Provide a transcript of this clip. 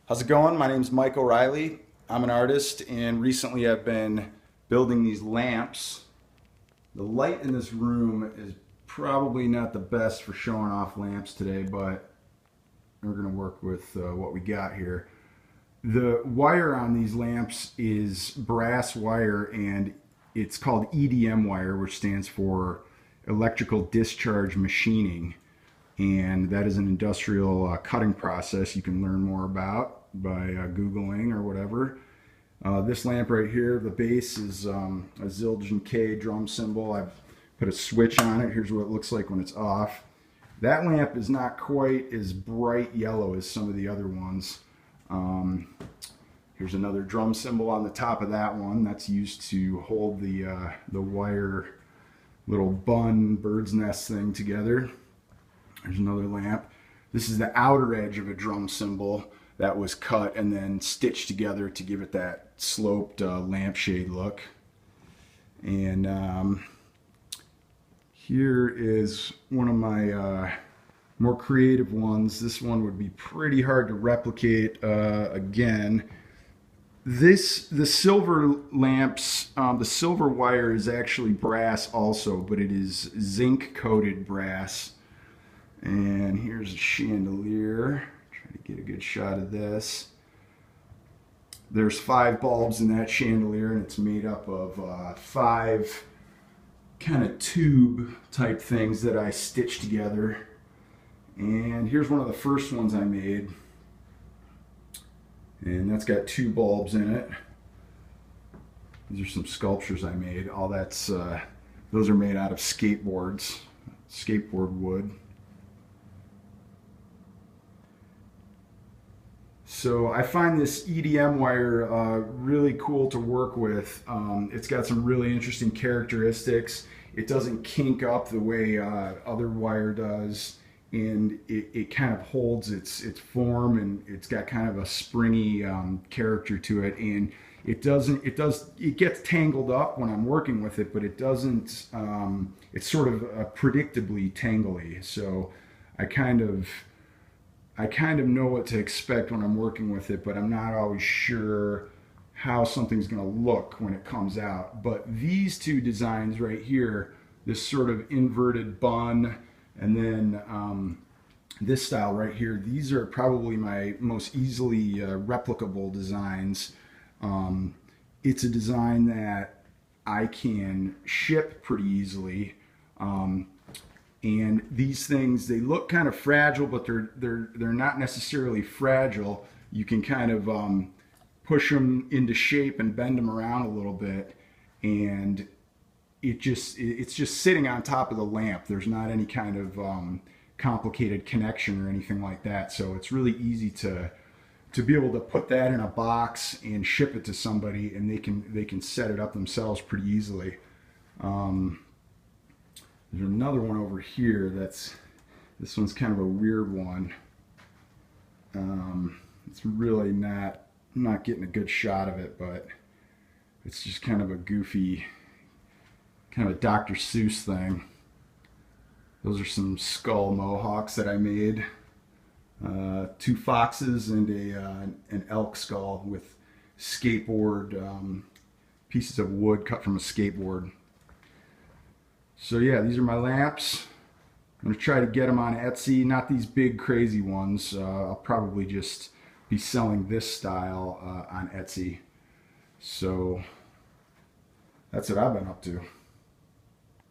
How's it going? My name's Mike OReilly. I'm an artist, and recently I've been building these lamps. The light in this room is probably not the best for showing off lamps today, but we're going to work with what we got here. The wire on these lamps is brass wire, and it's called EDM wire, which stands for electrical discharge machining. And that is an industrial cutting process you can learn more about by Googling or whatever. This lamp right here, the base is a Zildjian K drum cymbal. I've put a switch on it. Here's what it looks like when it's off. That lamp is not quite as bright yellow as some of the other ones. Here's another drum cymbal on the top of that one. That's used to hold the wire little bun bird's nest thing together. There's another lamp. This is the outer edge of a drum cymbal that was cut and then stitched together to give it that sloped lampshade look. And here is one of my more creative ones. This one would be pretty hard to replicate again. The silver lamps, the silver wire is actually brass also, but it is zinc coated brass. And here's a chandelier. Try to get a good shot of this. There's 5 bulbs in that chandelier, and it's made up of 5 kind of tube type things that I stitched together. And here's one of the first ones I made. And that's got 2 bulbs in it. These are some sculptures I made. All that's, those are made out of skateboards, skateboard wood. So I find this EDM wire really cool to work with. It's got some really interesting characteristics. It doesn't kink up the way other wire does, and it kind of holds its form, and it's got kind of a springy character to it. And it gets tangled up when I'm working with it, but it doesn't. It's sort of predictably tangly. So I kind of know what to expect when I'm working with it, but I'm not always sure how something's going to look when it comes out. But these 2 designs right here, this sort of inverted bun, and then this style right here, these are probably my most easily replicable designs. It's a design that I can ship pretty easily. And these things, they look kind of fragile, but they're not necessarily fragile. You can kind of push them into shape and bend them around a little bit, and it's just sitting on top of the lamp. There's not any kind of complicated connection or anything like that. So it's really easy to be able to put that in a box and ship it to somebody, and they can set it up themselves pretty easily. There's another one over here this one's kind of a weird one. It's really I'm not getting a good shot of it, but it's just kind of a goofy, kind of a Dr. Seuss thing. Those are some skull mohawks that I made. 2 foxes and an elk skull with skateboard pieces of wood cut from a skateboard. So yeah, these are my lamps. I'm going to try to get them on Etsy, not these big crazy ones. I'll probably just be selling this style on Etsy. So that's what I've been up to.